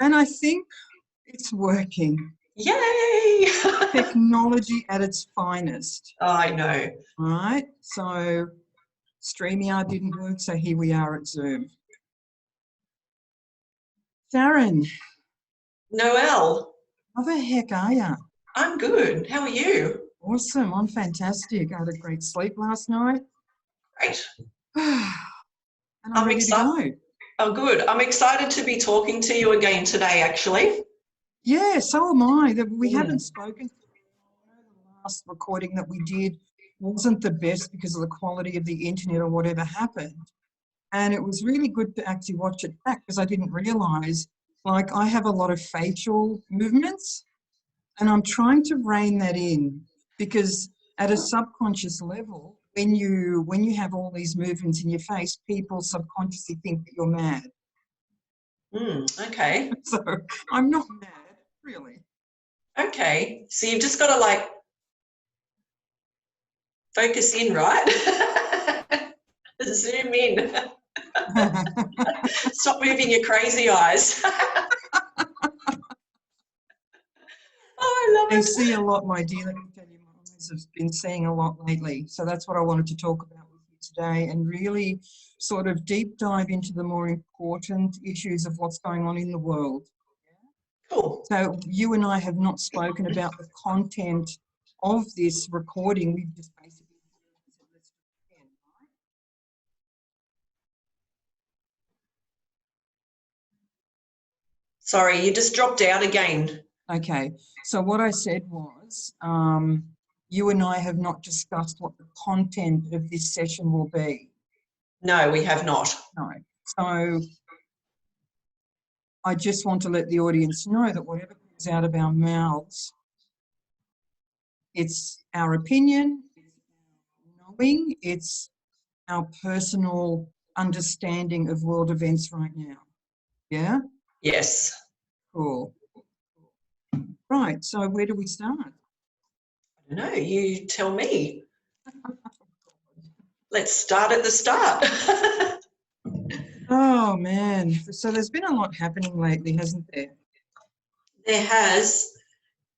And I think it's working. Yay! Technology at its finest. I know. All right. So StreamYard didn't work, so here we are at Zoom. Sharon. Noelle. How the heck are you? I'm good. How are you? Awesome. I'm fantastic. I had a great sleep last night. Great. And I'm ready to go. Oh, good. I'm excited to be talking to you again today, actually. Yeah, so am I. We haven't spoken. The last recording that we did wasn't the best because of the quality of the internet or whatever happened. And it was really good to actually watch it back because I didn't realise, like, I have a lot of facial movements and I'm trying to rein that in because at a subconscious level, when you have all these movements in your face, people subconsciously think that you're mad. Okay. So I'm not mad, really. Okay. So you've just got to, like, focus in, right? Zoom in. Stop moving your crazy eyes. Oh, I love They it. see a lot, my dear. Let me tell you, my eyes have been seeing a lot lately. So that's what I wanted to talk about with you today and really sort of deep dive into the more important issues of what's going on in the world. Cool. So you and I have not spoken about the content of this recording. We've just basically said, let's do it again, right? Sorry, you just dropped out again. Okay, so what I said was you and I have not discussed what the content of this session will be. No, we have not. No. So I just want to let the audience know that whatever comes out of our mouths, it's our opinion, it's our knowing, it's our personal understanding of world events right now. Yeah? Yes. Cool. Right, so where do we start? I don't know, you tell me. Let's start at the start. Oh, man. So there's been a lot happening lately, hasn't there? There has.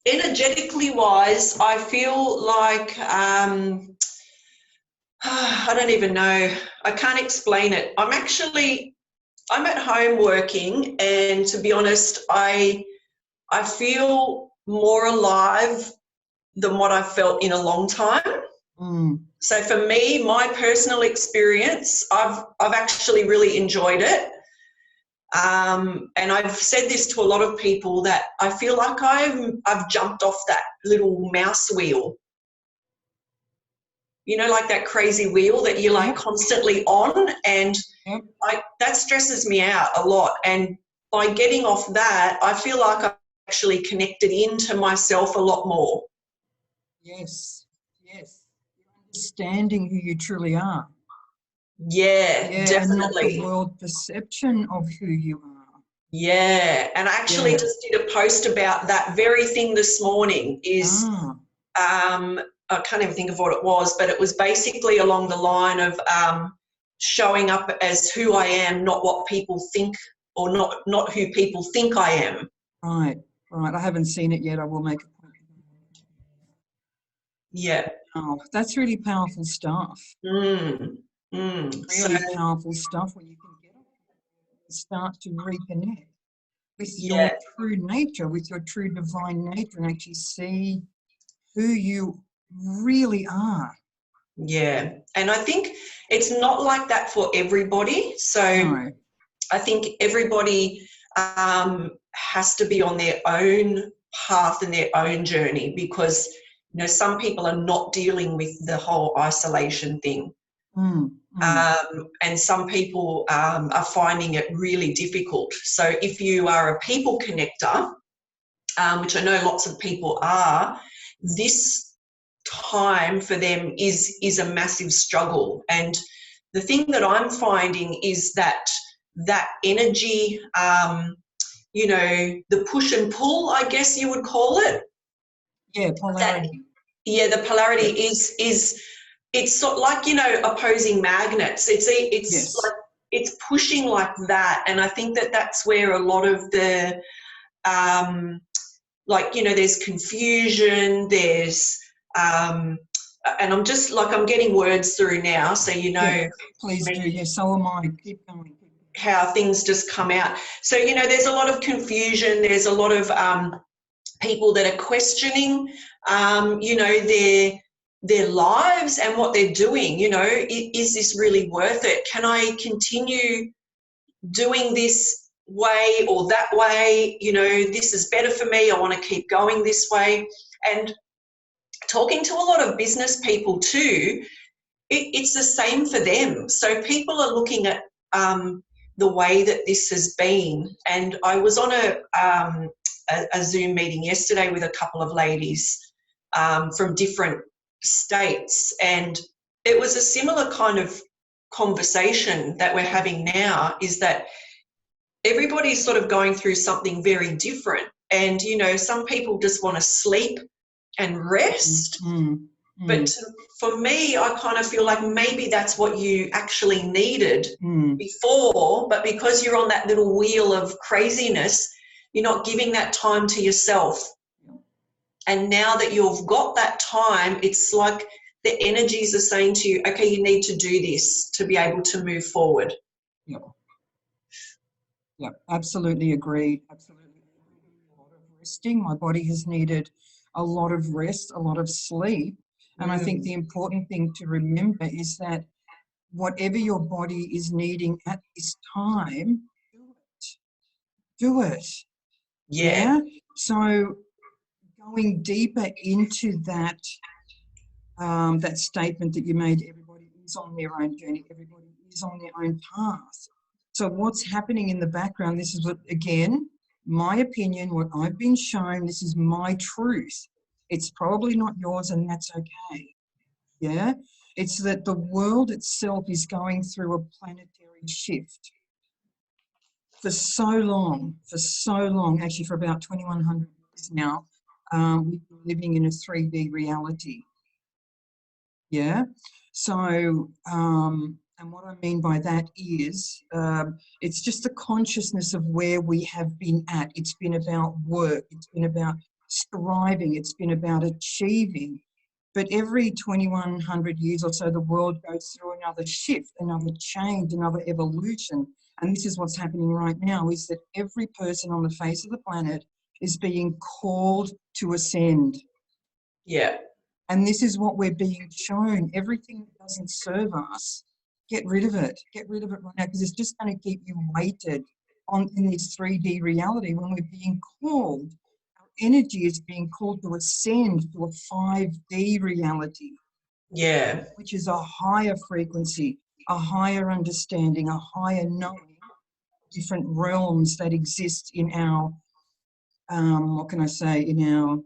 Energetically wise, I feel like, I don't even know. I can't explain it. I'm at home working, and to be honest, I feel more alive than what I've felt in a long time. So for me, my personal experience, I've actually really enjoyed it. And I've said this to a lot of people that I feel like I've jumped off that little mouse wheel. You know, like that crazy wheel that you're like constantly on, and that stresses me out a lot. And by getting off that, I feel like I've actually connected into myself a lot more. Yes, yes. Understanding who you truly are. Yeah, definitely. And not the world perception of who you are. Yeah, and I actually just did a post about that very thing this morning. I can't even think of what it was, but it was basically along the line of showing up as who I am, not what people think, or not who people think I am. Right. I haven't seen it yet. I will make a point. Yeah. Oh, that's really powerful stuff. Really powerful stuff when you can get up and start to reconnect with your true nature, with your true divine nature, and actually see who you really are. Yeah, and I think it's not like that for everybody. So I think everybody has to be on their own path and their own journey, because, you know, some people are not dealing with the whole isolation thing. And some people are finding it really difficult. So if you are a people connector, which I know lots of people are, this time for them is a massive struggle. And the thing that I'm finding is that energy, you know, the push and pull, I guess you would call it. Yeah, polarity. The polarity is it's sort of like, you know, opposing magnets. It's like it's pushing like that. And I think that that's where a lot of the, like, you know, there's confusion, there's, and I'm just like, I'm getting words through now, so you know. Yeah, please do. Yeah, so am I. Keep going. How things just come out. So, you know, there's a lot of confusion. There's a lot of people that are questioning, you know, their lives and what they're doing. You know, is this really worth it? Can I continue doing this way or that way? You know, this is better for me. I want to keep going this way. And talking to a lot of business people too, it's the same for them. So people are looking at the way that this has been. And I was on a Zoom meeting yesterday with a couple of ladies from different states, and it was a similar kind of conversation that we're having now, is that everybody's sort of going through something very different. And, you know, some people just want to sleep and rest. But for me, I kind of feel like maybe that's what you actually needed before, but because you're on that little wheel of craziness, you're not giving that time to yourself. And now that you've got that time, it's like the energies are saying to you, okay, you need to do this to be able to move forward. Yeah, absolutely agreed. Absolutely. A lot of resting. My body has needed a lot of rest, a lot of sleep. And I think the important thing to remember is that whatever your body is needing at this time, do it. Yeah. So going deeper into that, that statement that you made, everybody is on their own journey, everybody is on their own path. So what's happening in the background, this is what, again, my opinion, what I've been shown, this is my truth. It's probably not yours, and that's okay. Yeah, it's that the world itself is going through a planetary shift. For so long, actually for about 2100 years now, we've been living in a 3D reality. Yeah, so, and what I mean by that is, it's just the consciousness of where we have been at. It's been about work, it's been about striving, it's been about achieving. But every 2100 years or so, the world goes through another shift, another change, another evolution. And this is what's happening right now, is that every person on the face of the planet is being called to ascend. Yeah. And this is what we're being shown. Everything that doesn't serve us, get rid of it. Get rid of it right now, because it's just going to keep you weighted in this 3D reality when we're being called. Energy is being called to ascend to a 5D reality. Yeah. Which is a higher frequency, a higher understanding, a higher knowing, different realms that exist in our, what can I say, in our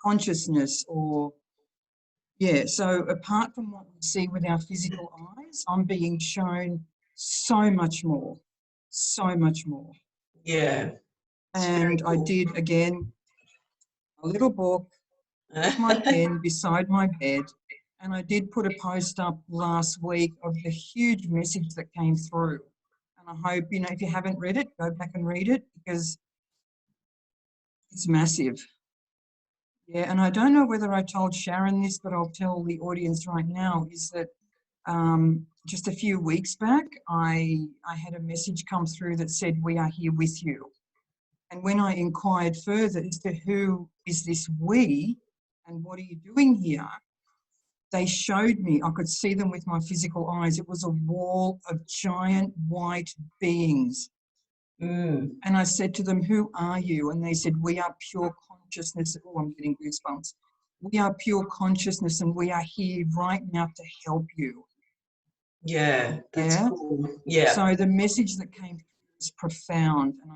consciousness, or, yeah. So apart from what we see with our physical eyes, I'm being shown so much more, so much more. Yeah. And cool. I did, again, a little book with my pen beside my bed, and I did put a post up last week of the huge message that came through. And I hope, you know, if you haven't read it, go back and read it, because it's massive. Yeah, and I don't know whether I told Sharon this, but I'll tell the audience right now, is that just a few weeks back, I had a message come through that said, "We are here with you." And when I inquired further as to who is this we and what are you doing here, they showed me, I could see them with my physical eyes. It was a wall of giant white beings. And I said to them, "Who are you?" And they said, "We are pure consciousness." Oh, I'm getting goosebumps. "We are pure consciousness, and we are here right now to help you." Yeah, that's cool. Yeah. So the message that came through was profound, and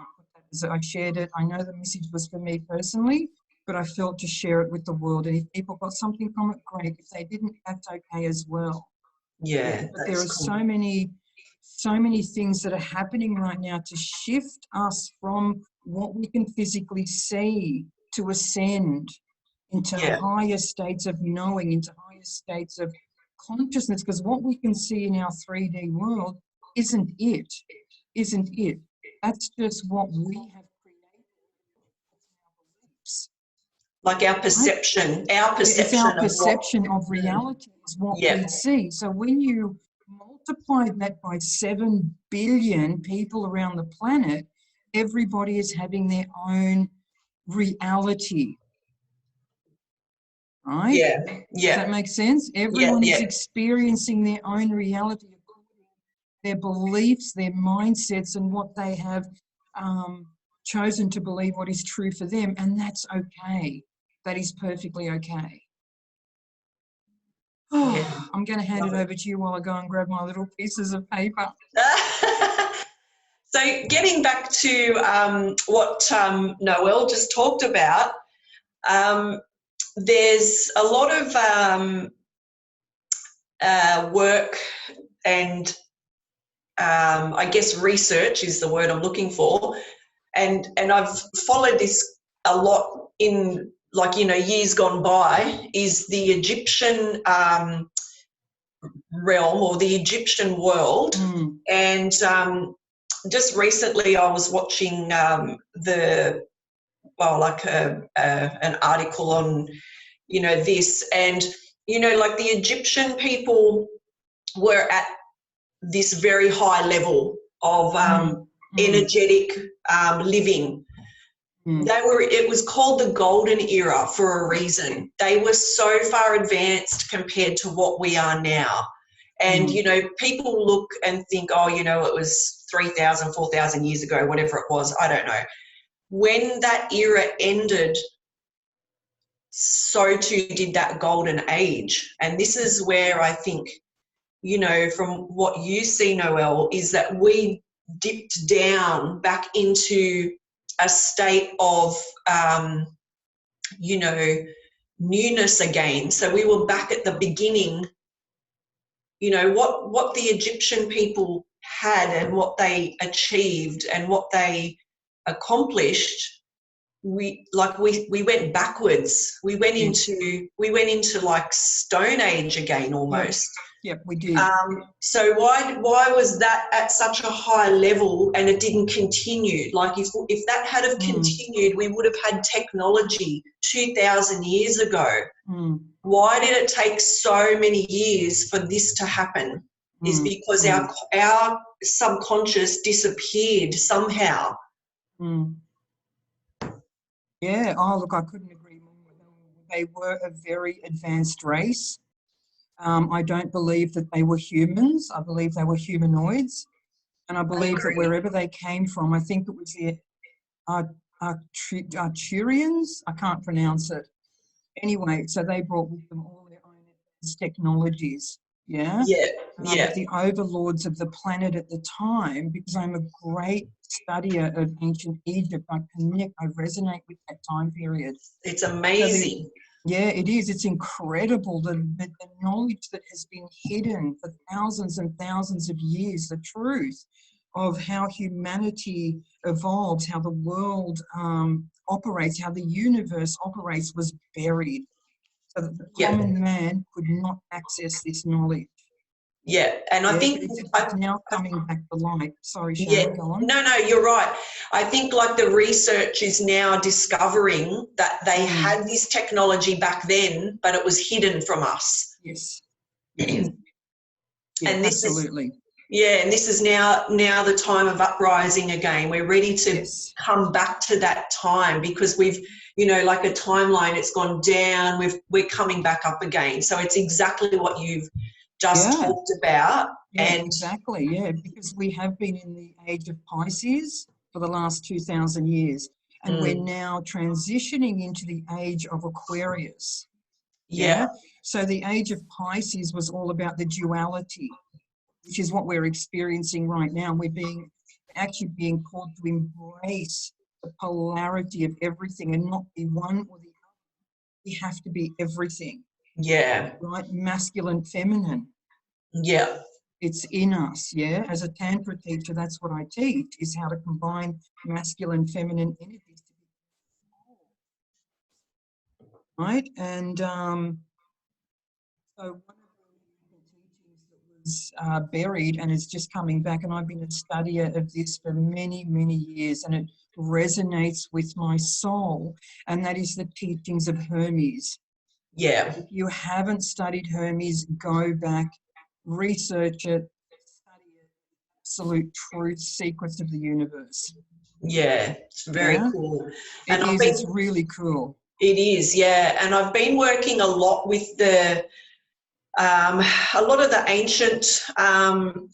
I shared it. I know the message was for me personally, but I felt to share it with the world. And if people got something from it, great. If they didn't, that's okay as well. Yeah, but there are cool. so many things that are happening right now to shift us from what we can physically see to ascend into higher states of knowing, into higher states of consciousness, because what we can see in our 3D world isn't it. That's just what we have created. Like our perception, It's our of perception of reality is what we see. So when you multiply that by 7 billion people around the planet, everybody is having their own reality. Right? Yeah. Does that make sense? Everyone is experiencing their own reality, their beliefs, their mindsets, and what they have chosen to believe what is true for them. And that's okay. That is perfectly okay. Oh, I'm going to hand it over to you while I go and grab my little pieces of paper. So getting back to what Noelle just talked about, there's a lot of work and I guess research is the word I'm looking for, and I've followed this a lot in, like, you know, years gone by, is the Egyptian realm or the Egyptian world. And just recently I was watching an article on, you know, this, and, you know, like the Egyptian people were at this very high level of energetic living. It was called the golden era for a reason. They were so far advanced compared to what we are now. And, you know, people look and think, oh, you know, it was 3,000, 4,000 years ago, whatever it was, I don't know. When that era ended, so too did that golden age. And this is where I think, you know, from what you see, Noelle, is that we dipped down back into a state of, you know, newness again. So we were back at the beginning. You know, what the Egyptian people had and what they achieved and what they accomplished, we went backwards. We went into like Stone Age again almost. Yep, we did. So why was that at such a high level and it didn't continue? Like if that had have continued, we would have had technology 2,000 years ago. Why did it take so many years for this to happen? Is because our subconscious disappeared somehow. Yeah. Oh, look, I couldn't agree more. They were a very advanced race. I don't believe that they were humans. I believe they were humanoids. And I believe that wherever they came from, I think it was the Arturians. I can't pronounce it. Anyway, so they brought with them all their own advanced technologies. Yeah. The overlords of the planet at the time, because I'm a great studier of ancient Egypt, I resonate with that time period. It's amazing. Yeah, it is. It's incredible, the knowledge that has been hidden for thousands and thousands of years, the truth of how humanity evolves, how the world operates, how the universe operates was buried, so that the common man could not access this knowledge. Yeah, and I think it's now coming back to light. Sorry, Sharon, go on. No, you're right. I think like the research is now discovering that they had this technology back then, but it was hidden from us. Yes. And this absolutely. And this is now the time of uprising again. We're ready to come back to that time because we've, you know, like a timeline, it's gone down, we're coming back up again. So it's exactly what you've just talked about. Exactly, because we have been in the age of Pisces for the last 2,000 years, and we're now transitioning into the age of Aquarius. So the age of Pisces was all about the duality, which is what we're experiencing right now. We're actually being called to embrace the polarity of everything and not be one or the other. We have to be everything. Right? Masculine, feminine. It's in us, As a Tantra teacher, that's what I teach, is how to combine masculine, feminine energies to be right? And so one of was buried and is just coming back. And I've been a studier of this for many, many years, and it resonates with my soul. And that is the teachings of Hermes. Yeah. If you haven't studied Hermes, go back, research it, study it. Absolute truth, secrets of the universe. Yeah, it's very cool. And it's really cool. It is, yeah. And I've been working a lot with a lot of the ancient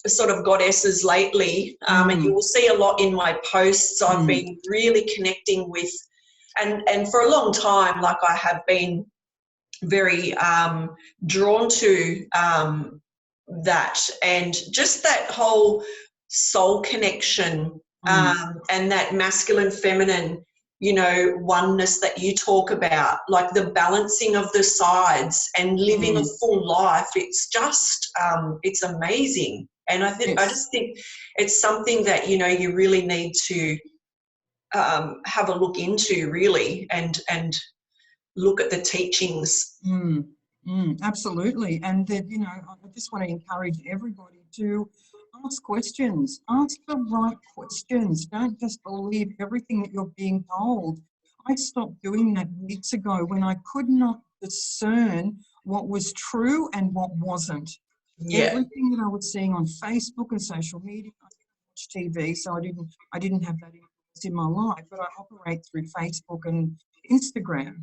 sort of goddesses lately, and you will see a lot in my posts. I've been really connecting with, and for a long time, like I have been very drawn to that, and just that whole soul connection and that masculine, feminine, you know, oneness that you talk about, like the balancing of the sides and living a full life. It's just, it's amazing. And I just think it's something that, you know, you really need to have a look into, really, and look at the teachings. Absolutely. And that, you know, I just want to encourage everybody to ask questions. Ask the right questions. Don't just believe everything that you're being told. I stopped doing that weeks ago when I could not discern what was true and what wasn't. Yeah. Everything that I was seeing on Facebook and social media, I didn't watch TV, so I didn't have that influence in my life, but I operate through Facebook and Instagram.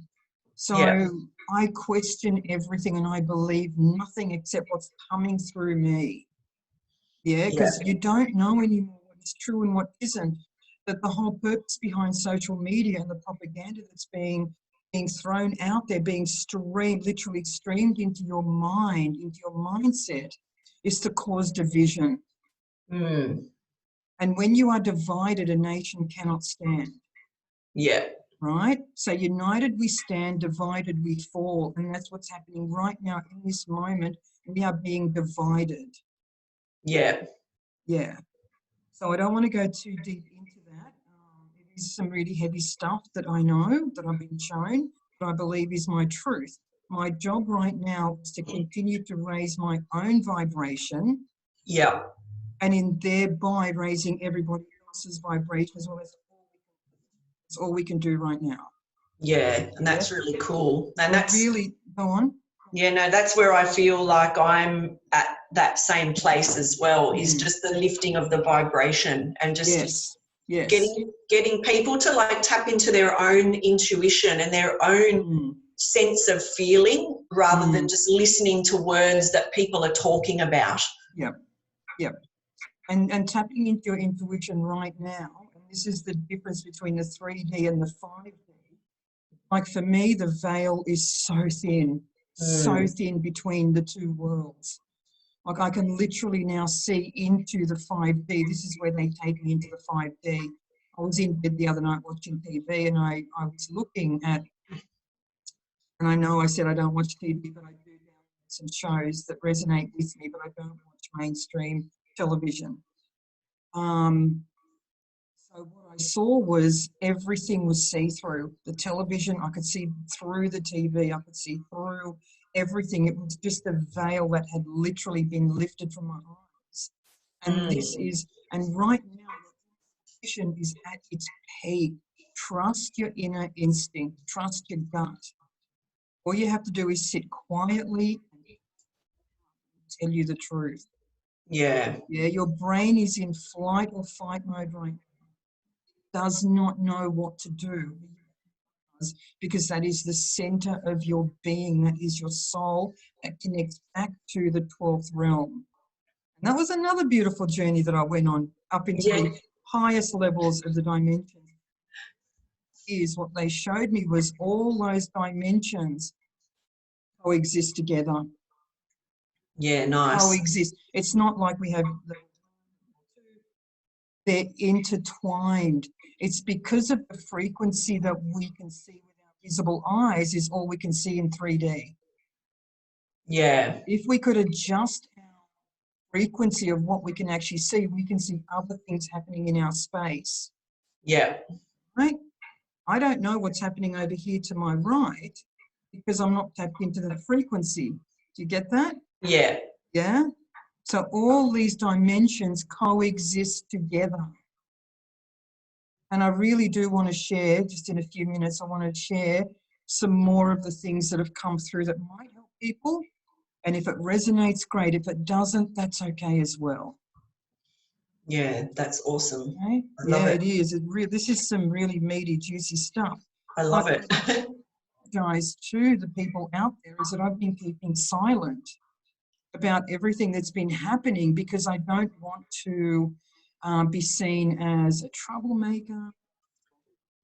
So I question everything and I believe nothing except what's coming through me. Yeah, because you don't know anymore what is true and what isn't. But the whole purpose behind social media and the propaganda that's being thrown out there, being literally streamed into your mind, into your mindset, is to cause division. And when you are divided, a nation cannot stand. Yeah. Right? So united we stand, divided we fall. And that's what's happening right now in this moment. We are being divided. Yeah. Yeah. So I don't want to go too deep into that. It is some really heavy stuff that I know, that I've been shown, that I believe is my truth. My job right now is to continue to raise my own vibration. Yeah. And in thereby raising everybody else's vibration as well. That's all we can do right now. Yeah, and that's really cool. And that's really, go on. Yeah, no, that's where I feel like I'm at that same place as well, is just the lifting of the vibration and just getting people to like tap into their own intuition and their own sense of feeling, rather than just listening to words that people are talking about. Yep. And tapping into your intuition right now, and this is the difference between the 3D and the 5D. Like for me, the veil is so thin between the two worlds. Like I can literally now see into the 5D. This is where they take me into the 5D. I was in bed the other night watching TV, and I was looking at, and I know I said I don't watch TV, but I do download some shows that resonate with me, but I don't watch mainstream television. So what I saw was everything was see-through. The television, I could see through the TV, I could see through everything. It was just a veil that had literally been lifted from my eyes. And this is, and right now, the vision is at its peak. Trust your inner instinct, trust your gut. All you have to do is sit quietly and tell you the truth. Yeah. Yeah, your brain is in flight or fight mode right now. Does not know what to do, because that is the center of your being, that is your soul, that connects back to the 12th realm. And that was another beautiful journey that I went on, up into the highest levels of the dimension. Is what they showed me was all those dimensions coexist together. Yeah, nice. Coexist. It's not like we have, they're intertwined. It's because of the frequency that we can see with our visible eyes is all we can see in 3D. Yeah. If we could adjust our frequency of what we can actually see, we can see other things happening in our space. Yeah. Right? I don't know what's happening over here to my right because I'm not tapped into the frequency. Do you get that? Yeah. Yeah? So all these dimensions coexist together. And I really do want to share, just in a few minutes, I want to share some more of the things that have come through that might help people. And if it resonates, great. If it doesn't, that's okay as well. Yeah, that's awesome. Okay? I love it. It is. This is some really meaty, juicy stuff. I love it. Guys, to the people out there, is that I've been keeping silent about everything that's been happening because I don't want to be seen as a troublemaker.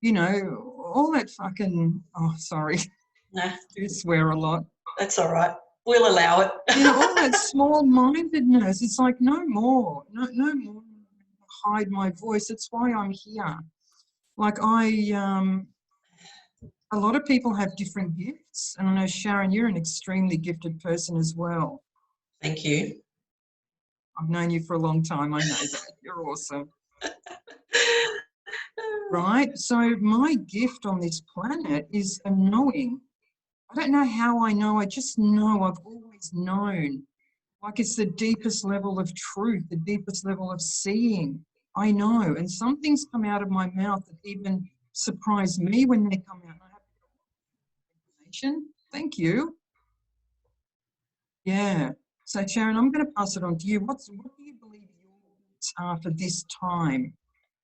You know, all that fucking, oh, sorry. Nah. I do swear a lot. That's all right. We'll allow it. You know, all that small-mindedness, it's like no more hide my voice. It's why I'm here. Like a lot of people have different gifts. And I know, Sharon, you're an extremely gifted person as well. Thank you. I've known you for a long time. I know that. You're awesome. Right? So my gift on this planet is a knowing. I don't know how I know. I just know. I've always known. Like it's the deepest level of truth, the deepest level of seeing. I know. And some things come out of my mouth that even surprise me when they come out. I have information. Thank you. Yeah. So, Sharon, I'm going to pass it on to you. What do you believe your gifts are for this time?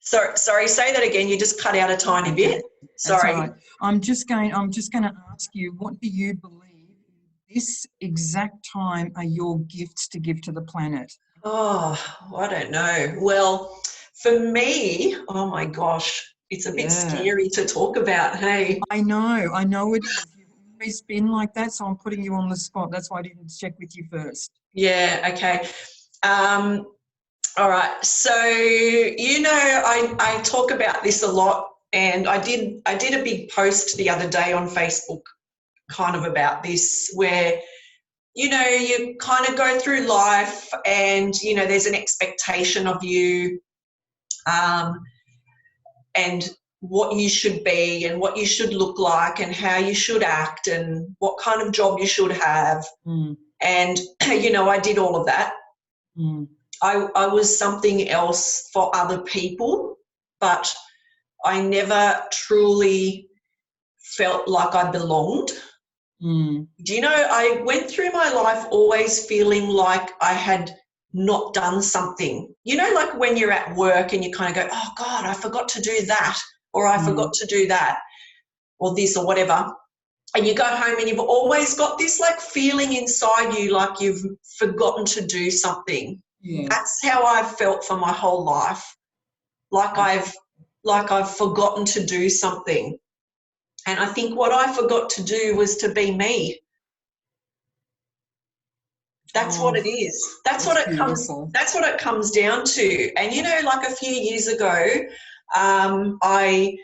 Sorry, say that again. You just cut out a tiny bit. Sorry. That's right. I'm just going to ask you, what do you believe this exact time are your gifts to give to the planet? Oh, I don't know. Well, for me, oh my gosh, it's a bit scary to talk about, hey? I know it is. You've always been like that, so I'm putting you on the spot. That's why I didn't check with you first. Yeah, okay. All right. So, you know, I talk about this a lot, and I did a big post the other day on Facebook kind of about this where, you know, you kind of go through life and, you know, there's an expectation of you and what you should be and what you should look like and how you should act and what kind of job you should have. And, you know, I did all of that. I was something else for other people, but I never truly felt like I belonged. Do you know, I went through my life always feeling like I had not done something. You know, like when you're at work and you kind of go, oh God, I forgot to do that, or I forgot to do that, or this or whatever. And you go home and you've always got this like feeling inside you like you've forgotten to do something. Yeah. That's how I've felt for my whole life. Like I've forgotten to do something. And I think what I forgot to do was to be me. That's what it is. That's what it comes down to. And you know, like a few years ago, I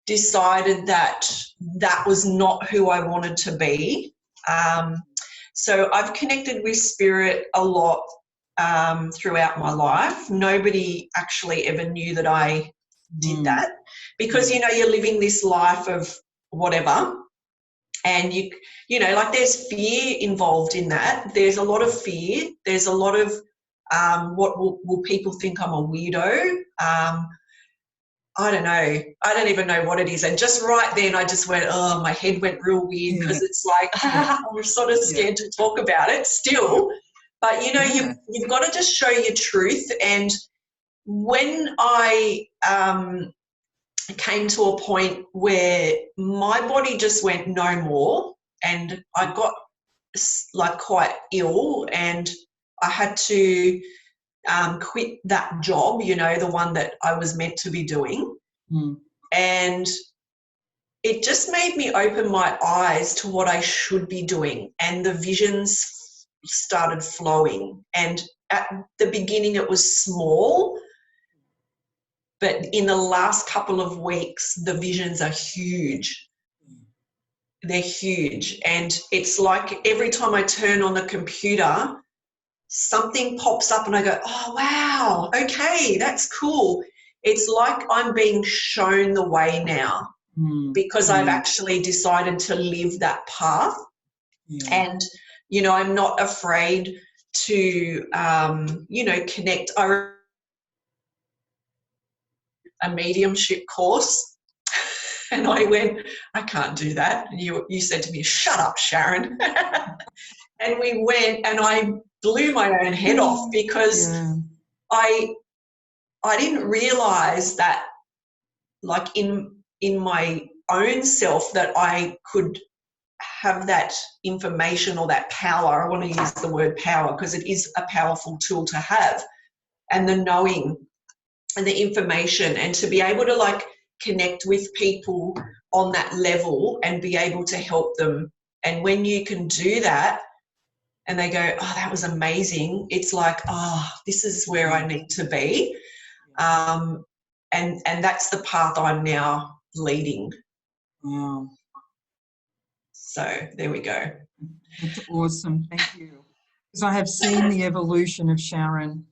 decided that was not who I wanted to be. So I've connected with spirit a lot throughout my life. Nobody actually ever knew that I did that because, you know, you're living this life of whatever, and you know, like there's fear involved in that. There's a lot of fear. There's a lot of what will people think I'm a weirdo? I don't know. I don't even know what it is. And just right then I just went, oh, my head went real weird because it's like I'm sort of scared to talk about it still. But, you know, you've got to just show your truth. And when I came to a point where my body just went no more and I got like quite ill and I had to quit that job, you know, the one that I was meant to be doing. And it just made me open my eyes to what I should be doing, and the visions started flowing. And at the beginning it was small, but in the last couple of weeks the visions are huge. They're huge. And it's like every time I turn on the computer, something pops up and I go, oh, wow, okay, that's cool. It's like I'm being shown the way now because I've actually decided to live that path. And, you know, I'm not afraid to, you know, connect. A mediumship course, and I went, I can't do that. And you said to me, shut up, Sharon. And we went, and I blew my own head off because I didn't realize that, like, in my own self, that I could have that information or that power. I want to use the word power because it is a powerful tool to have, and the knowing and the information, and to be able to, like, connect with people on that level and be able to help them. And when you can do that and they go, oh, that was amazing, it's like, oh, this is where I need to be. And that's the path I'm now leading. Wow. So there we go. That's awesome. Thank you. Because I have seen the evolution of Sharon.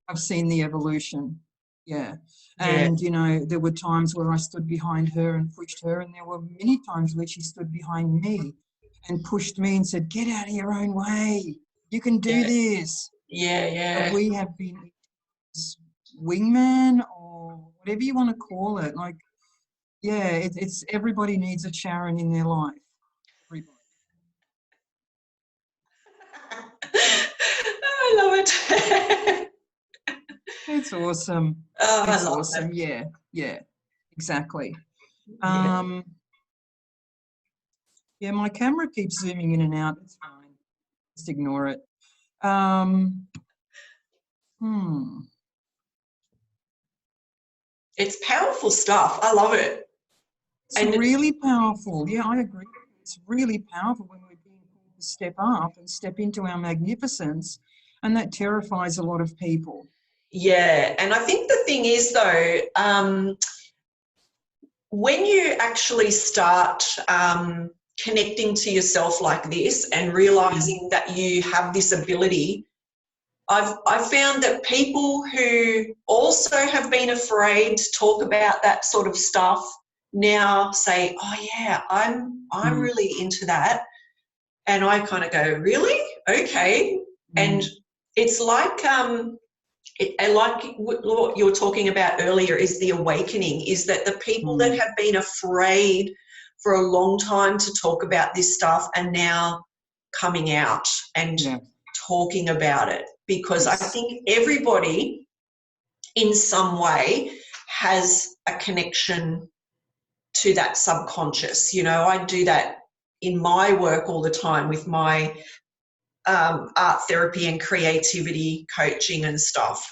I've seen the evolution. Yeah. And, you know, there were times where I stood behind her and pushed her, and there were many times where she stood behind me and pushed me and said, get out of your own way. You can do this. Yeah. But we have been wingman, or whatever you want to call it. Like, yeah, it's everybody needs a Sharon in their life. Everybody. I love it. It's awesome. Oh, It's I love awesome. it. Yeah, exactly. Yeah. Yeah, my camera keeps zooming in and out. It's fine. Just ignore it. It's powerful stuff. I love it. It's really powerful. Yeah, I agree. It's really powerful when we're being called to step up and step into our magnificence, and that terrifies a lot of people. Yeah, and I think the thing is, though, when you actually start connecting to yourself like this and realizing that you have this ability, I've found that people who also have been afraid to talk about that sort of stuff now say, oh yeah, I'm really into that. And I kind of go, really? Okay. And it's like, like what you were talking about earlier is the awakening, is that the people that have been afraid for a long time to talk about this stuff are now coming out and talking about it, because I think everybody in some way has a connection to that subconscious. You know, I do that in my work all the time with my art therapy and creativity coaching and stuff.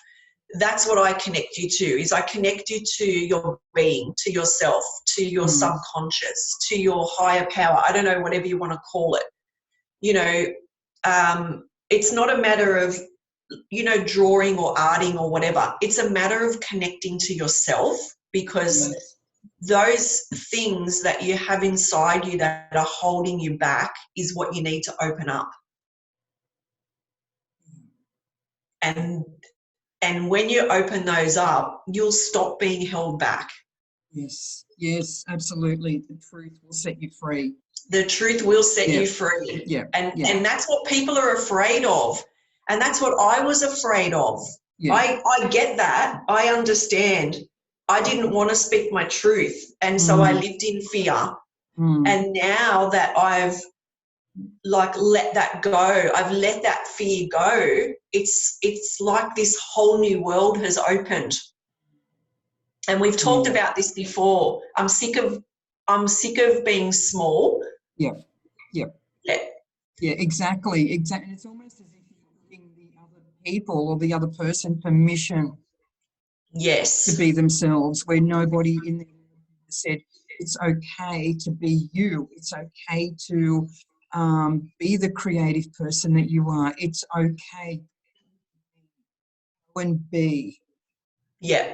That's what I connect you to, is I connect you to your being, to yourself, to your subconscious, to your higher power. I don't know, whatever you want to call it. You know, it's not a matter of, you know, drawing or arting or whatever. It's a matter of connecting to yourself, because those things that you have inside you that are holding you back is what you need to open up. And when you open those up, you'll stop being held back. Yes, absolutely. The truth will set you free. The truth will set you free. And that's what people are afraid of. And that's what I was afraid of. I get that. I understand. I didn't want to speak my truth. And so I lived in fear. And now that I've let that go, I've let that fear go, it's like this whole new world has opened. And we've talked about this before. I'm sick of being small. Yeah, exactly. And it's almost as if you're giving the other people or the other person permission to be themselves, where nobody in there said it's okay to be you. It's okay to be the creative person that you are. It's okay to go and be. Yeah.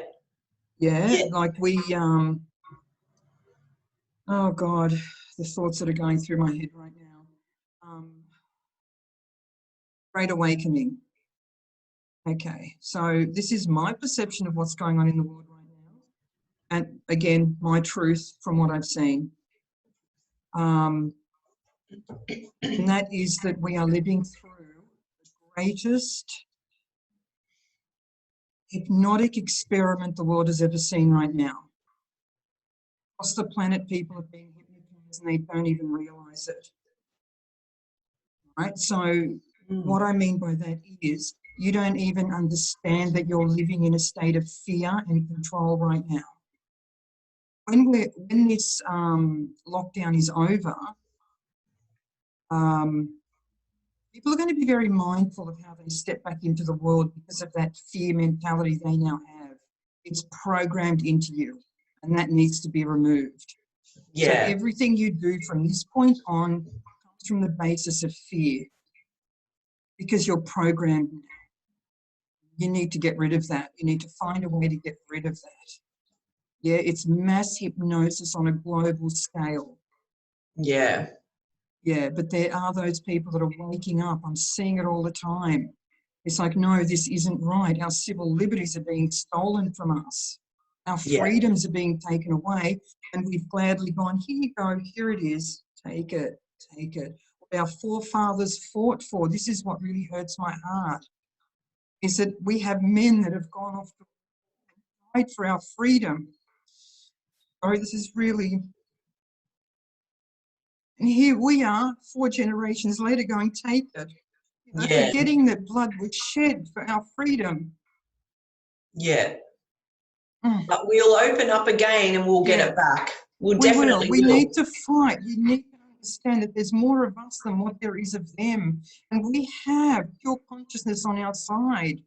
Like we, oh God, the thoughts that are going through my head right now. Great awakening. Okay, so this is my perception of what's going on in the world right now. And again, my truth from what I've seen. And that is that we are living through the greatest hypnotic experiment the world has ever seen right now. Across the planet, people are being hypnotized and they don't even realize it. Right? So what I mean by that is you don't even understand that you're living in a state of fear and control right now. When this lockdown is over, people are going to be very mindful of how they step back into the world because of that fear mentality they now have. It's programmed into you, and that needs to be removed. So everything you do from this point on comes from the basis of fear because you're programmed now. You need to get rid of that. You need to find a way to get rid of that. Yeah, it's mass hypnosis on a global scale. Yeah. Yeah, but there are those people that are waking up. I'm seeing it all the time. It's like, no, this isn't right. Our civil liberties are being stolen from us. Our freedoms are being taken away, and we've gladly gone, here you go, here it is, take it, take it. What our forefathers fought for, this is what really hurts my heart, is that we have men that have gone off to fight for our freedom. Sorry, this is really... And here we are, 4 generations later, going, take it. Forgetting that blood was shed for our freedom. Yeah. But we'll open up again and we'll get it back. We definitely will. We need to fight. You need to understand that there's more of us than what there is of them. And we have pure consciousness on our side.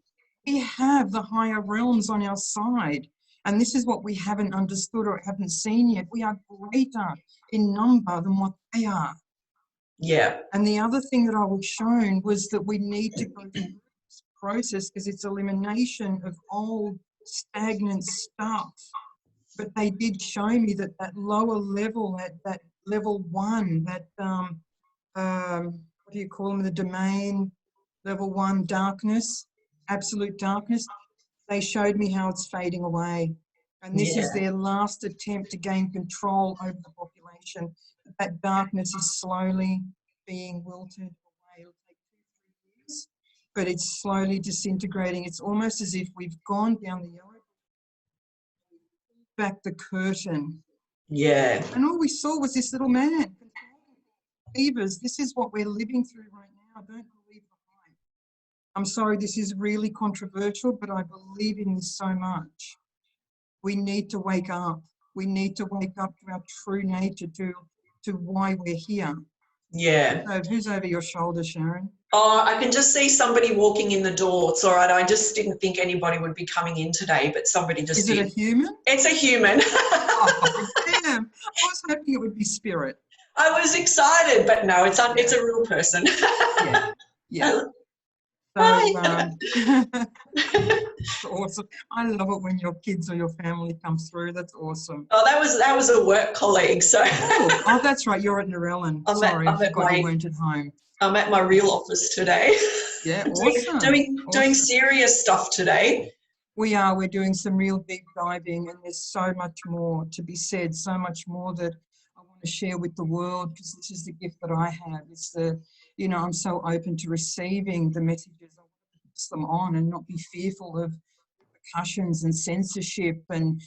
We have the higher realms on our side. And this is what we haven't understood or haven't seen yet. We are greater in number than what they are. Yeah. And the other thing that I was shown was that we need to go through this process because it's elimination of old stagnant stuff. But they did show me that that lower level, that level 1, that, what do you call them, the domain, level 1 darkness, absolute darkness, they showed me how it's fading away. And this is their last attempt to gain control over the population. That darkness is slowly being wilted away. It'll take 2-3 years, but it's slowly disintegrating. It's almost as if we've gone down the yellow, back the curtain. Yeah. And all we saw was this little man. Believers, this is what we're living through right now. Don't believe the hype. I'm sorry, this is really controversial, but I believe in this so much. We need to wake up. We need to wake up to our true nature, to why we're here. Yeah. So who's over your shoulder, Sharon? Oh, I can just see somebody walking in the door. It's all right. I just didn't think anybody would be coming in today, but somebody just did. Is it a human? It's a human. Oh, damn. I was hoping it would be spirit. I was excited, but no, it's a real person. Yeah. So, awesome. I love it when your kids or your family comes through. That's awesome. Oh, that was a work colleague. So. Oh, that's right. You're at Noelle. Sorry, I forgot you weren't at home. I'm at my real office today. Yeah, awesome. Doing serious stuff today. We are. We're doing some real deep diving, and there's so much more to be said, so much more that I want to share with the world, because this is the gift that I have. It's the, I'm so open to receiving the messages. I want to pass them on and not be fearful of repercussions and censorship and,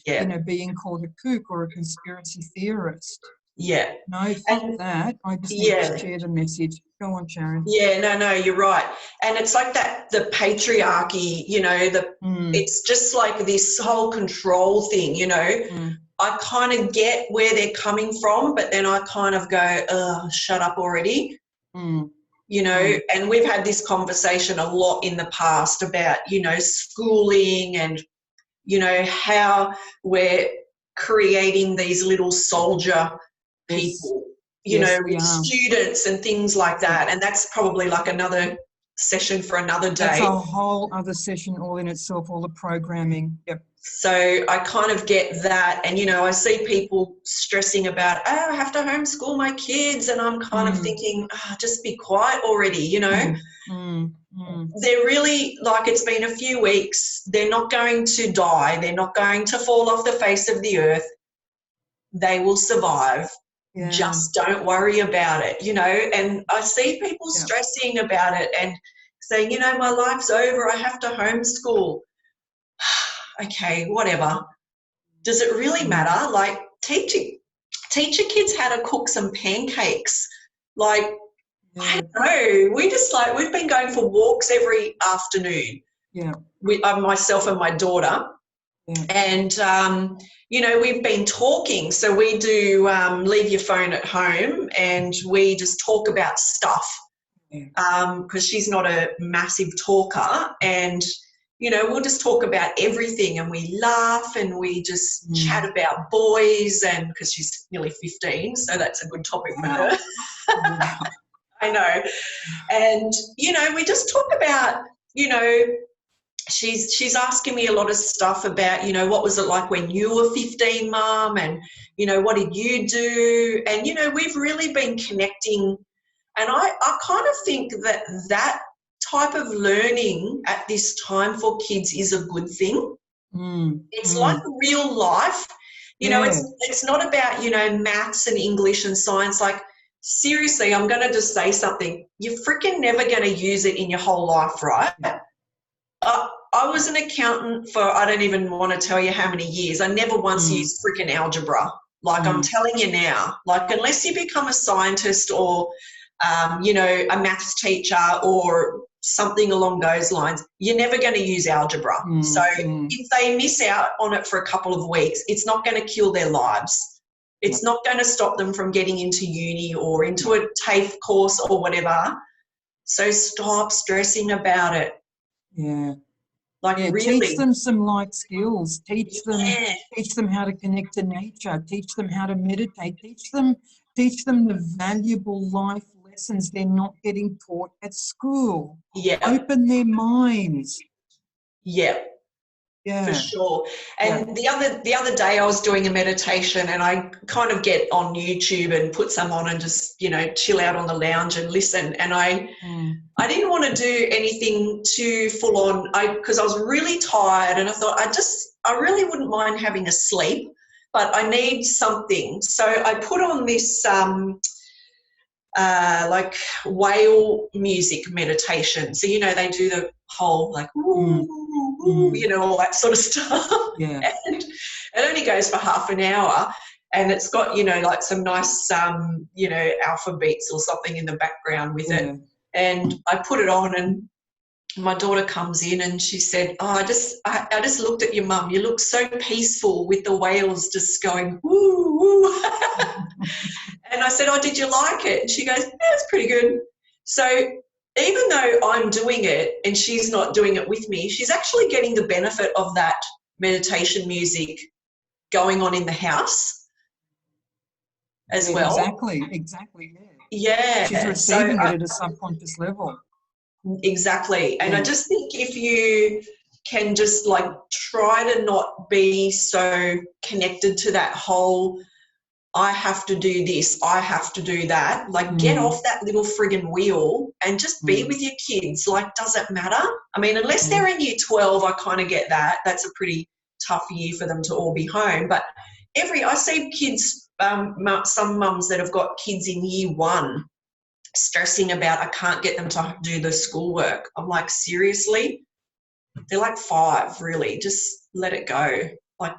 being called a kook or a conspiracy theorist. Yeah. No, fuck that. I just need to share the message. Go on, Sharon. Yeah, no, you're right. And it's like that, the patriarchy, it's just like this whole control thing, I kind of get where they're coming from, but then I kind of go, shut up already. And we've had this conversation a lot in the past about, schooling and, how we're creating these little soldier people, with students and things like that. And that's probably like another session for another day. That's a whole other session all in itself, all the programming. Yep. So I kind of get that. And, I see people stressing about, I have to homeschool my kids. And I'm kind of thinking, just be quiet already, They're really, like, it's been a few weeks. They're not going to die. They're not going to fall off the face of the earth. They will survive. Yeah. Just don't worry about it, and I see people stressing about it, and saying, you know, my life's over, I have to homeschool. Okay, whatever. Does it really matter? Like, teach your kids how to cook some pancakes. Like, I don't know. We've been going for walks every afternoon. Yeah. Myself and my daughter. Yeah. And, you know, we've been talking. So we do leave your phone at home and we just talk about stuff because she's not a massive talker. And, you know, we'll just talk about everything and we laugh and we just chat about boys, and because she's nearly 15, so that's a good topic for her. I know. And, you know, we just talk about, you know, she's asking me a lot of stuff about, you know, what was it like when you were 15, Mum, and, you know, what did you do? And, you know, we've really been connecting, and I kind of think that type of learning at this time for kids is a good thing. It's like real life. You know, it's not about, you know, maths and English and science. Like, seriously, I'm going to just say something. You're freaking never going to use it in your whole life, right? I was an accountant for, I don't even want to tell you how many years. I never once used freaking algebra. Like, I'm telling you now, like, unless you become a scientist or, you know, a maths teacher or something along those lines, you're never going to use algebra. So if they miss out on it for a couple of weeks, it's not going to kill their lives. It's not going to stop them from getting into uni or into a TAFE course or whatever. So stop stressing about it. Yeah. Like, really. Teach them some life skills. Teach them how to connect to nature. Teach them how to meditate. Teach them the valuable life lessons they're not getting taught at school. Yeah. Open their minds. Yeah. Yeah. For sure. And the other day I was doing a meditation, and I kind of get on YouTube and put some on and just, you know, chill out on the lounge and listen. And I didn't want to do anything too full on because I was really tired, and I thought I really wouldn't mind having a sleep, but I need something. So I put on this like whale music meditation. So, you know, they do the whole like, you know, all that sort of stuff. Yeah. And it only goes for half an hour, and it's got, you know, like some nice, you know, alpha beats or something in the background with it. And I put it on, and my daughter comes in and she said, oh, I just looked at your mum. You look so peaceful with the whales just going, woo, woo. And I said, oh, did you like it? And she goes, yeah, it's pretty good. So even though I'm doing it and she's not doing it with me, she's actually getting the benefit of that meditation music going on in the house as well. Exactly. Yeah. She's receiving it at a subconscious level. Exactly. And I just think if you can just like try to not be so connected to that whole I have to do this, I have to do that, like get off that little friggin' wheel and just be with your kids. Like, does it matter? I mean, unless they're in year 12, I kind of get that. That's a pretty tough year for them to all be home. But I see kids, some mums that have got kids in year 1 stressing about I can't get them to do the schoolwork. I'm like, seriously? They're like 5, really. Just let it go. Like,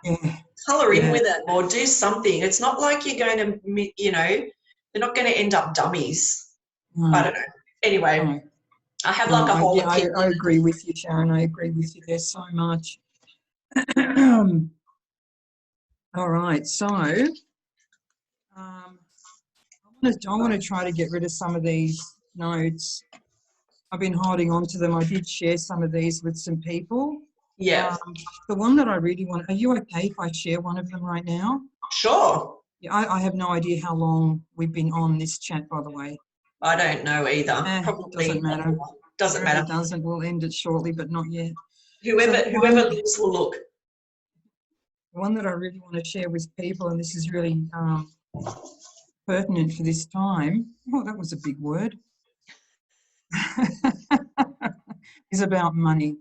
colour in with it or do something. It's not like you're going to, you know, they're not going to end up dummies. I don't know. Anyway, I have like a whole opinion. I agree with you, Sharon. I agree with you there so much. All right, so I want to try to get rid of some of these notes. I've been holding on to them. I did share some of these with some people. Yeah. The one that I really want, are you okay if I share one of them right now? Sure. Yeah, I have no idea how long we've been on this chat, by the way. I don't know either. Probably doesn't matter. Doesn't matter. It doesn't. We'll end it shortly, but not yet. Whoever lives will look. The one that I really want to share with people, and this is really pertinent for this time. Oh, that was a big word. Is about money.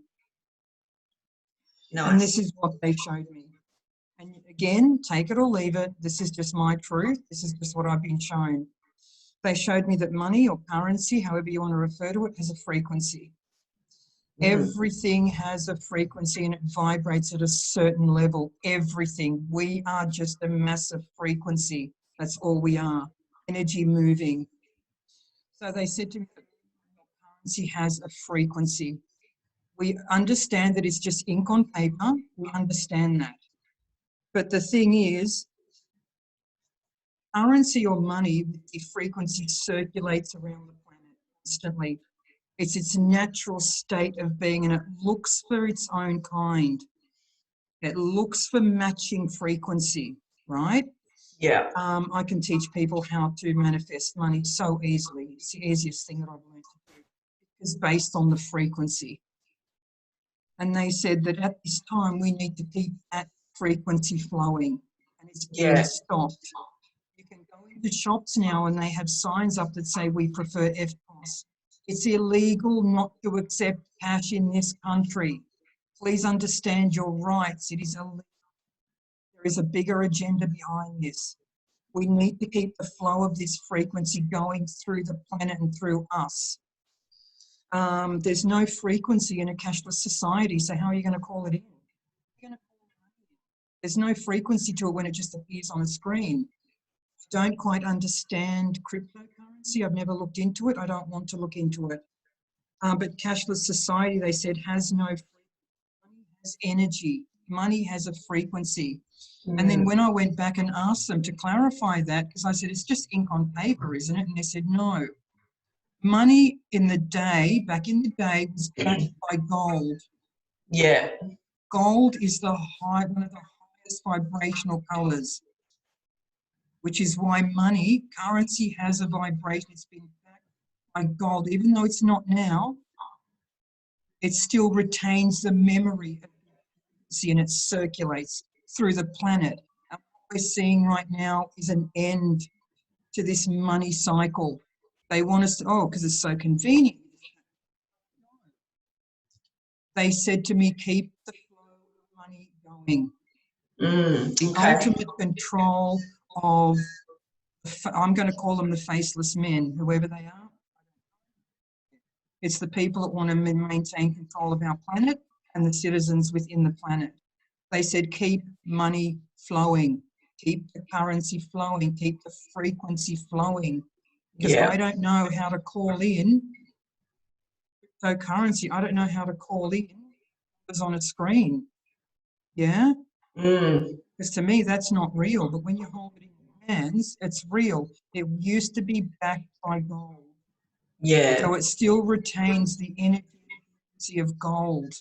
Nice. And this is what they showed me. And again, take it or leave it. This is just my truth. This is just what I've been shown. They showed me that money or currency, however you want to refer to it, has a frequency. Everything has a frequency and it vibrates at a certain level. Everything. We are just a massive frequency. That's all we are. Energy moving. So they said to me that currency has a frequency. We understand that it's just ink on paper. We understand that. But the thing is, currency or money with the frequency circulates around the planet constantly. It's its natural state of being, and it looks for its own kind. It looks for matching frequency, right? Yeah. I can teach people how to manifest money so easily. It's the easiest thing that I've learned to do. It's based on the frequency. And they said that at this time we need to keep that frequency flowing, and it's being stopped. You can go into shops now and they have signs up that say we prefer FTOS. It's illegal not to accept cash in this country. Please understand your rights. It is illegal. There is a bigger agenda behind this. We need to keep the flow of this frequency going through the planet and through us. There's no frequency in a cashless society, so how are you going to call it in? There's no frequency to it when it just appears on a screen. I don't quite understand cryptocurrency. I've never looked into it. I don't want to look into it. But cashless society, they said, has no frequency. Money has energy. Money has a frequency. And then when I went back and asked them to clarify that, because I said, it's just ink on paper, isn't it? And they said, no. Money back in the day, was backed by gold. Yeah. Gold is one of the highest vibrational colours, which is why currency has a vibration. It's been backed by gold. Even though it's not now, it still retains the memory of frequency and it circulates through the planet. And what we're seeing right now is an end to this money cycle. They want us to, because it's so convenient. They said to me, keep the flow of money going. The ultimate control of, I'm going to call them the faceless men, whoever they are. It's the people that want to maintain control of our planet and the citizens within the planet. They said, keep money flowing, keep the currency flowing, keep the frequency flowing. Because I don't know how to call in cryptocurrency. I don't know how to call in what's on a screen. Yeah? Because to me, that's not real. But when you hold it in your hands, it's real. It used to be backed by gold. Yeah. So it still retains the energy of gold.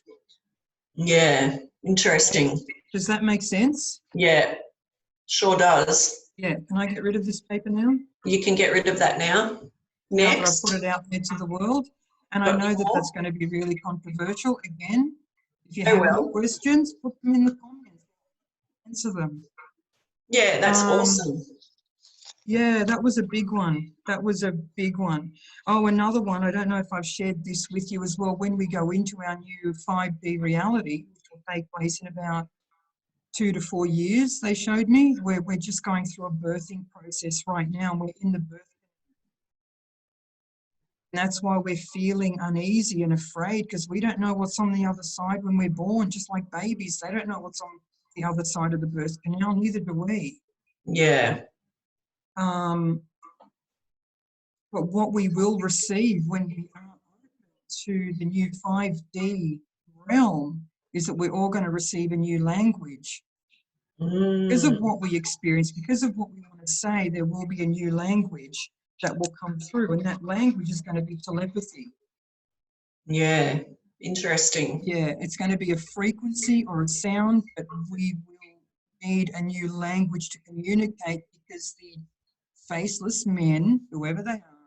Yeah. Interesting. Does that make sense? Yeah. Sure does. Yeah. Can I get rid of this paper now? You can get rid of that now. Next. Now that I've put it out there to the world. And I know that that's going to be really controversial. Again, if you have any questions, put them in the comments. Answer them. Yeah, that's awesome. Yeah, that was a big one. That was a big one. Oh, another one, I don't know if I've shared this with you as well. When we go into our new 5D reality, which will take place in about 2 to 4 years, they showed me, where we're just going through a birthing process right now. We're in the birth. And that's why we're feeling uneasy and afraid, because we don't know what's on the other side when we're born, just like babies. They don't know what's on the other side of the birth canal, neither do we. Yeah. But what we will receive when we are to the new 5D realm is that we're all going to receive a new language. Because of what we experience, because of what we want to say, there will be a new language that will come through, and that language is going to be telepathy. Yeah, interesting. Yeah, it's going to be a frequency or a sound, but we will need a new language to communicate, because the faceless men, whoever they are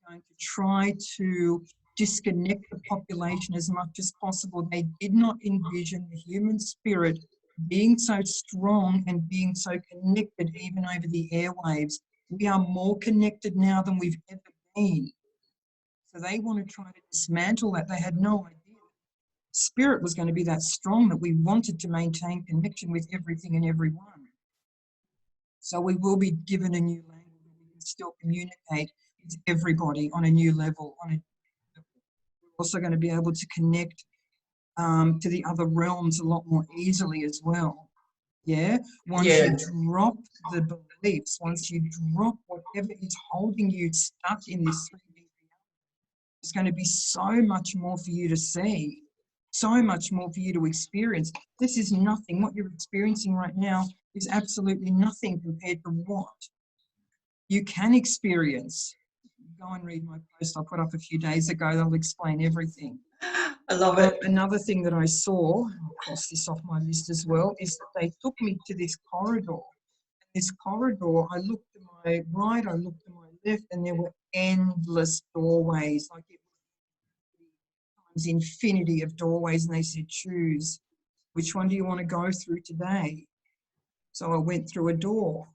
going to try to disconnect the population as much as possible. They did not envision the human spirit being so strong and being so connected even over the airwaves. We are more connected now than we've ever been. So they want to try to dismantle that. They had no idea. Spirit was going to be that strong that we wanted to maintain connection with everything and everyone. So we will be given a new language. We can still communicate with everybody on a new level. also going to be able to connect to the other realms a lot more easily as well. Yeah. Once you drop the beliefs, once you drop whatever is holding you stuck in this 3D, there's going to be so much more for you to see, so much more for you to experience. This is nothing. What you're experiencing right now is absolutely nothing compared to what you can experience. Go and read my post I put up a few days ago. That'll explain everything. I love it. Another thing that I saw, I'll cross this off my list as well, is that they took me to this corridor. This corridor, I looked to my right, I looked to my left, and there were endless doorways, like it was infinity of doorways, and they said, choose, which one do you want to go through today? So I went through a door.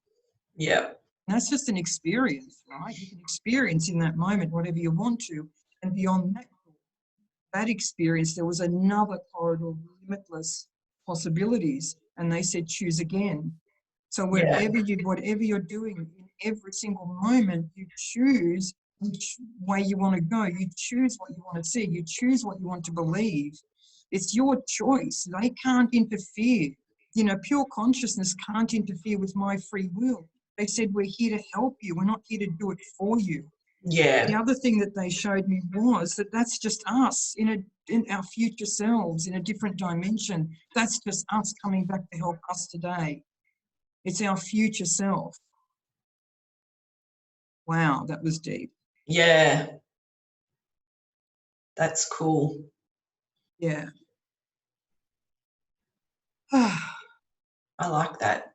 Yeah. And that's just an experience, right? You can experience in that moment whatever you want to, and beyond that experience, there was another corridor of limitless possibilities, and they said, choose again. So whatever you're doing in every single moment, you choose which way you want to go. You choose what you want to see. You choose what you want to believe. It's your choice. They can't interfere. You know, pure consciousness can't interfere with my free will. They said, we're here to help you. We're not here to do it for you. Yeah. The other thing that they showed me was that that's just us in our future selves in a different dimension. That's just us coming back to help us today. It's our future self. Wow, that was deep. Yeah. That's cool. Yeah. I like that.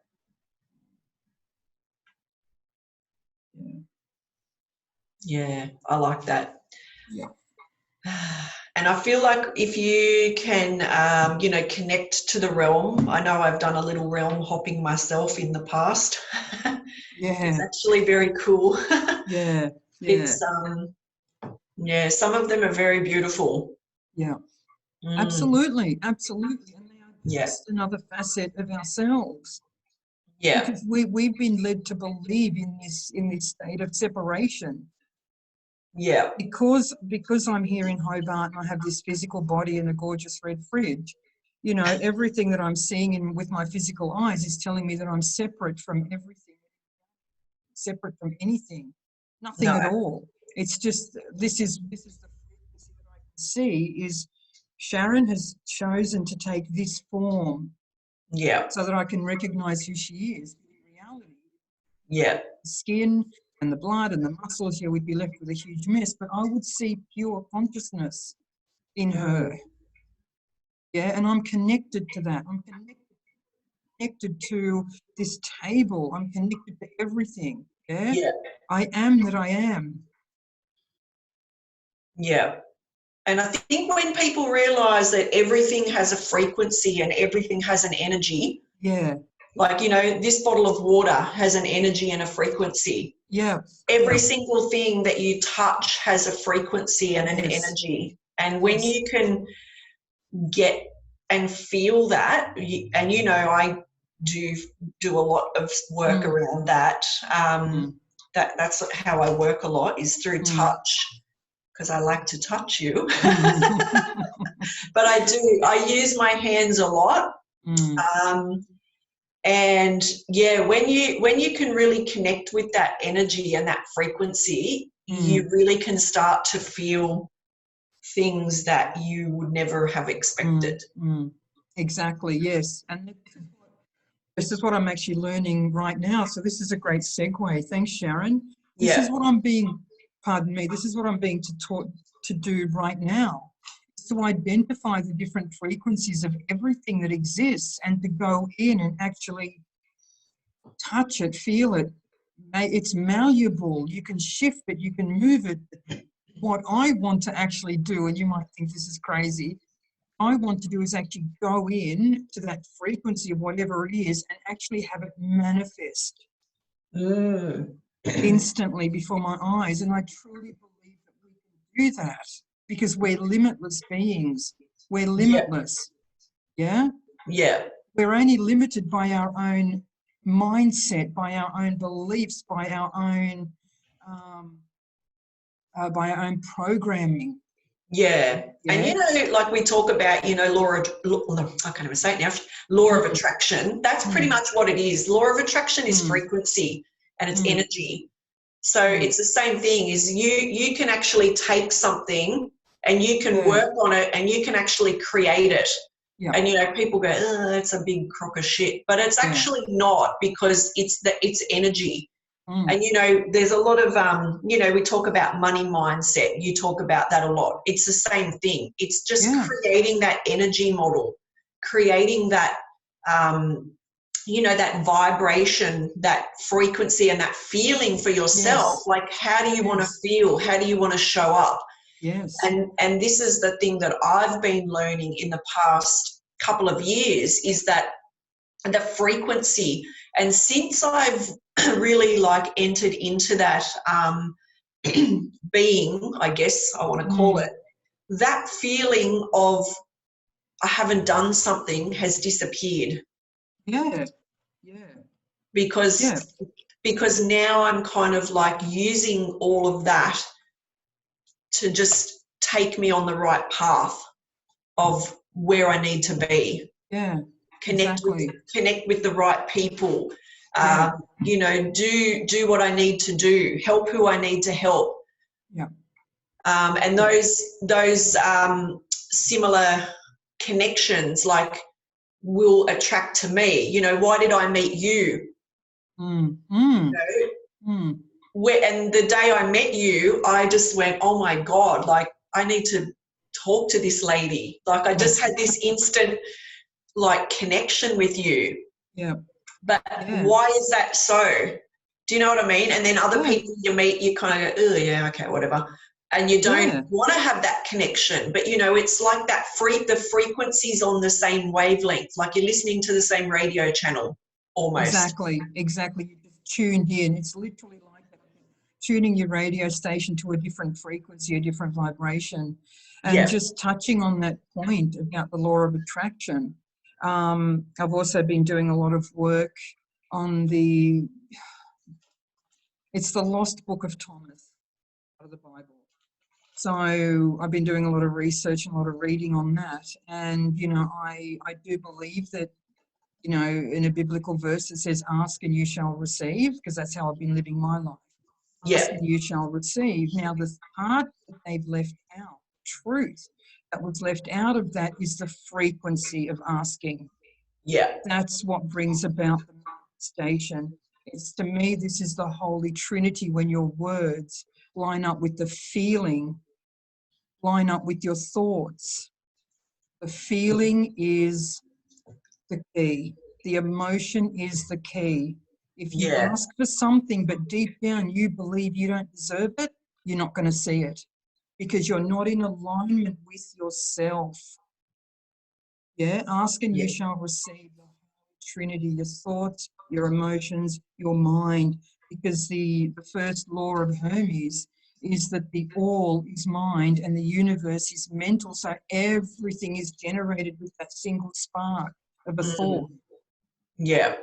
Yeah, I like that. Yeah. And I feel like if you can, you know, connect to the realm, I know I've done a little realm hopping myself in the past. Yeah. It's actually very cool. Yeah. It's, yeah, some of them are very beautiful. Yeah. Absolutely. Absolutely. And they are just Yeah. another facet of ourselves. Yeah. Because we've been led to believe in this state of separation. Yeah. Because I'm here in Hobart and I have this physical body and a gorgeous red fridge, you know, everything that I'm seeing with my physical eyes is telling me that I'm separate from everything, separate from anything, nothing at all. It's just this is the frequency that I can see is Sharon has chosen to take this form, so that I can recognize who she is in reality. Yeah. The skin and the blood and the muscles, here we'd be left with a huge mess, but I would see pure consciousness in her. Yeah, and I'm connected to that. I'm connected to this table. I'm connected to everything. Yeah? I am that I am. Yeah. And I think when people realize that everything has a frequency and everything has an energy. Yeah. Like, you know, this bottle of water has an energy and a frequency. Yeah. Every single thing that you touch has a frequency and an energy. And when you can get and feel that, and you know, I do a lot of work around that. That's how I work a lot, is through touch, because I like to touch you. But I use my hands a lot. And yeah, when you can really connect with that energy and that frequency, you really can start to feel things that you would never have expected. Exactly, yes. And this is what I'm actually learning right now. So this is a great segue. Thanks, Sharon. This is what I'm being, pardon me, this is what I'm being taught to do right now. To identify the different frequencies of everything that exists and to go in and actually touch it, feel it. It's malleable. You can shift it, you can move it. What I want to actually do, and you might think this is crazy, I want to do is actually go in to that frequency of whatever it is and actually have it manifest instantly before my eyes. And I truly believe that we can do that because we're limitless beings. We're limitless. Yeah? Yeah. We're only limited by our own mindset, by our own beliefs, by our own programming. Yeah. And, you know, like we talk about, you know, I can't even say it now, law of attraction. That's pretty much what it is. Law of attraction is frequency and it's energy. So it's the same thing, is you can actually take something and you can work on it and you can actually create it. Yeah. And, you know, people go, oh, that's a big crock of shit. But it's actually not, because it's energy. And, you know, there's a lot of, you know, we talk about money mindset. You talk about that a lot. It's the same thing. It's just creating that energy model, creating that, you know, that vibration, that frequency and that feeling for yourself. Yes. Like, how do you want to feel? How do you want to show up? Yes. And this is the thing that I've been learning in the past couple of years, is that the frequency. And since I've really like entered into that being, I guess I want to call it, that feeling of I haven't done something has disappeared. Yeah. Because now I'm kind of like using all of that to just take me on the right path of where I need to be. Yeah. Connect with the right people. You know, do what I need to do, help who I need to help. Yeah. And those similar connections, like, will attract to me. You know, why did I meet you? You know? And the day I met you, I just went, oh my God, like, I need to talk to this lady. Like, I just had this instant like connection with you. Yeah. But why is that so? Do you know what I mean? And then other people you meet, you kind of go, oh yeah, okay, whatever. And you don't want to have that connection. But, you know, it's like that the frequency's on the same wavelength, like you're listening to the same radio channel almost. Exactly. You just tuned in. It's literally like that. Tuning your radio station to a different frequency, a different vibration. And just touching on that point about the law of attraction, I've also been doing a lot of work on it's the Lost Book of Thomas out of the Bible. So I've been doing a lot of research and a lot of reading on that. And, you know, I do believe that, you know, in a biblical verse it says, ask and you shall receive, because that's how I've been living my life. Ask and you shall receive. Now, the part that they've left out, truth that was left out of that, is the frequency of asking. Yeah. That's what brings about the manifestation. It's, to me, this is the Holy Trinity, when your words line up with the feeling, line up with your thoughts. The feeling is the key. The emotion is the key. If you ask for something but deep down you believe you don't deserve it, you're not going to see it, because you're not in alignment with yourself. Ask and you shall receive, the Holy Trinity, your thoughts, your emotions, your mind, because the first law of Hermes is that the all is mind and the universe is mental, so everything is generated with that single spark of a thought. Yeah.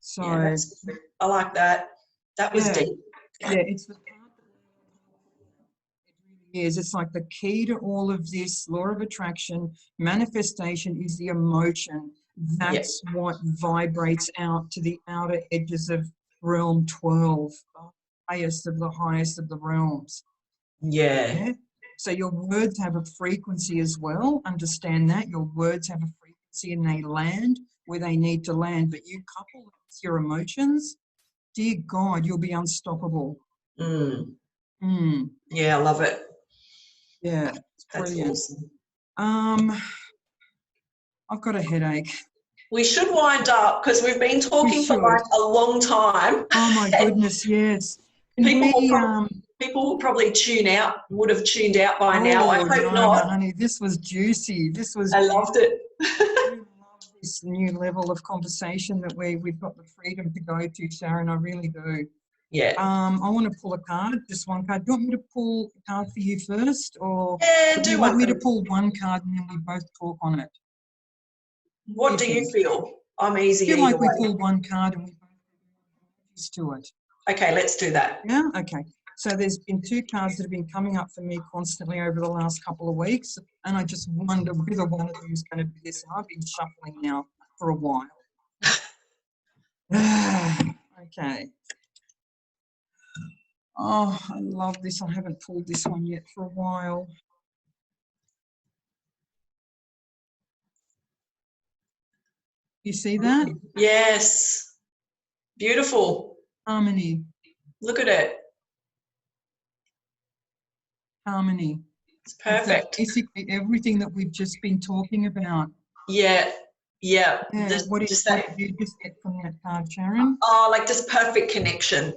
So I like that. That was deep. It's the part that it really is. It's like the key to all of this law of attraction, manifestation, is the emotion. That's what vibrates out to the outer edges of realm 12, the highest of the realms. So your words have a frequency as well. Understand that. Your words have a frequency and they land where they need to land. But you couple it with your emotions, dear God, you'll be unstoppable. Yeah, I love it. Yeah, it's brilliant. Awesome. I've got a headache. We should wind up because we've been talking for like a long time. Oh my goodness, yes. People will probably would have tuned out by now. I hope not. No, honey, this was juicy. I loved it. I love this new level of conversation that we've got the freedom to go to, Sharon. I really do. Yeah. I want to pull a card, just one card. Do you want me to pull a card for you first, or do you want me to pull one card and then we both talk on it? What do you feel? I'm easy. I feel like we pull one card and we both get used to it. Okay, let's do that. Yeah, okay. So there's been 2 cards that have been coming up for me constantly over the last couple of weeks, and I just wonder whether one of them is going to be this. And I've been shuffling now for a while. Okay. Oh, I love this. I haven't pulled this one yet for a while. You see that? Yes. Beautiful. Harmony. Look at it. Harmony. It's perfect. Basically everything that we've just been talking about. Yeah. Yeah. What did you just get from that card, Sharon? Oh, like this perfect connection.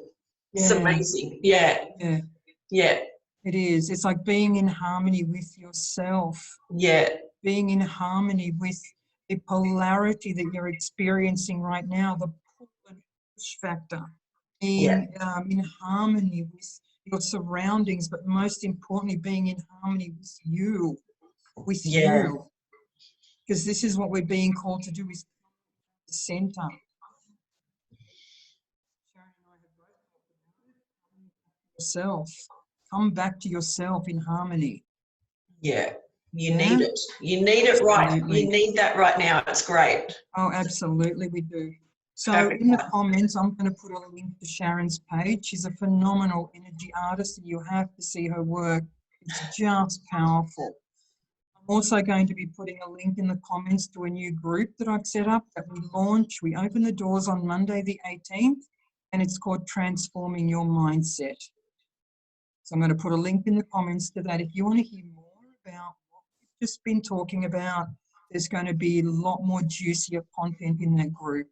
It's amazing. Yeah. Yeah. Yeah. It is. It's like being in harmony with yourself. Yeah. Being in harmony with the polarity that you're experiencing right now, the pull and push factor. In harmony with your surroundings, but most importantly, being in harmony with you. Because this is what we're being called to do, is the center. Sharon and I have both talked about yourself. Come back to yourself in harmony. Yeah. You need it. You need it right. You need that right now. It's great. Oh, absolutely, we do. So in the comments, I'm going to put a link to Sharon's page. She's a phenomenal energy artist, and you have to see her work. It's just powerful. I'm also going to be putting a link in the comments to a new group that I've set up that we launch. We open the doors on Monday the 18th, and it's called Transforming Your Mindset. So I'm going to put a link in the comments to that. If you want to hear more about what we've just been talking about, there's going to be a lot more juicier content in that group.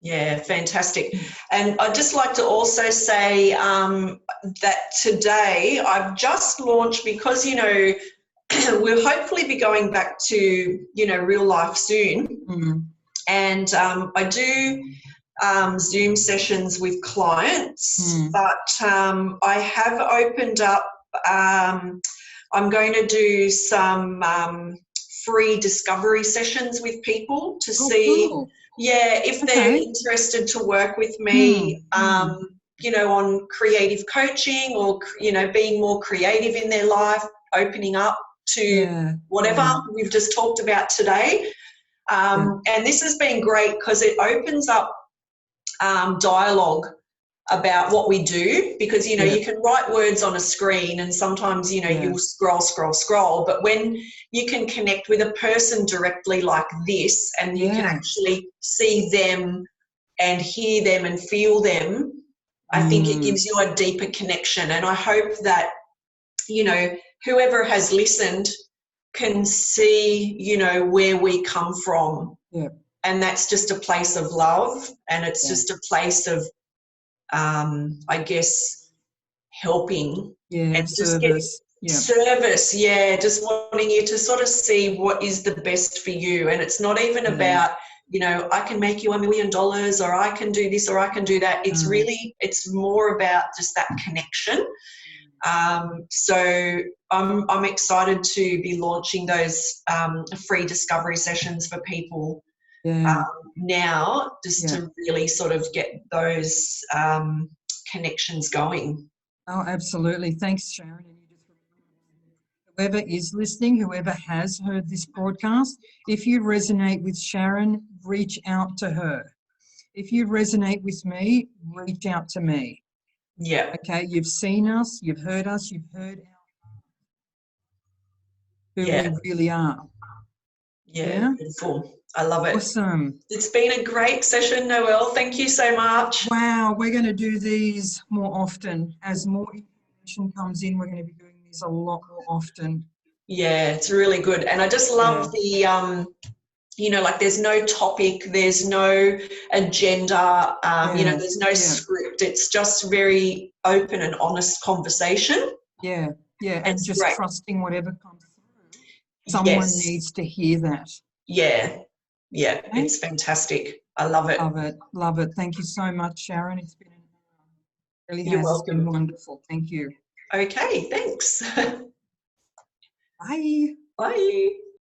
Yeah, fantastic. And I'd just like to also say that today I've just launched, because, you know, we'll hopefully be going back to, you know, real life soon. Mm-hmm. And I do Zoom sessions with clients, but I have opened up, I'm going to do some free discovery sessions with people to see, cool. if they're interested to work with me, you know, on creative coaching, or, you know, being more creative in their life, opening up to whatever we've just talked about today. And this has been great because it opens up dialogue about what we do, because, you know, you can write words on a screen and sometimes, you know, you'll scroll, but when you can connect with a person directly like this, and you can actually see them and hear them and feel them, I think it gives you a deeper connection. And I hope that, you know, whoever has listened can see, you know, where we come from. And that's just a place of love, and it's just a place of I guess helping and service. Service, just wanting you to sort of see what is the best for you. And it's not even about, you know, I can make you $1 million, or I can do this, or I can do that. It's really, it's more about just that connection. So I'm excited to be launching those free discovery sessions for people now, just to really sort of get those connections going. Oh, absolutely. Thanks, Sharon. And you just remember, whoever is listening, whoever has heard this broadcast, if you resonate with Sharon, reach out to her. If you resonate with me, reach out to me. Okay, you've seen us, you've heard who we really are. Beautiful. I love it. Awesome. It's been a great session, Noelle. Thank you so much. Wow, we're going to do these more often. As more information comes in, we're going to be doing these a lot more often. Yeah, it's really good. And I just love the, you know, like there's no topic, there's no agenda, you know, there's no script. It's just very open and honest conversation. And just trusting whatever comes through. Someone needs to hear that. It's fantastic. I love it. Love it. Thank you so much, Sharon. It's been You're welcome. It's been wonderful. Thank you. Okay, thanks. Bye. Bye.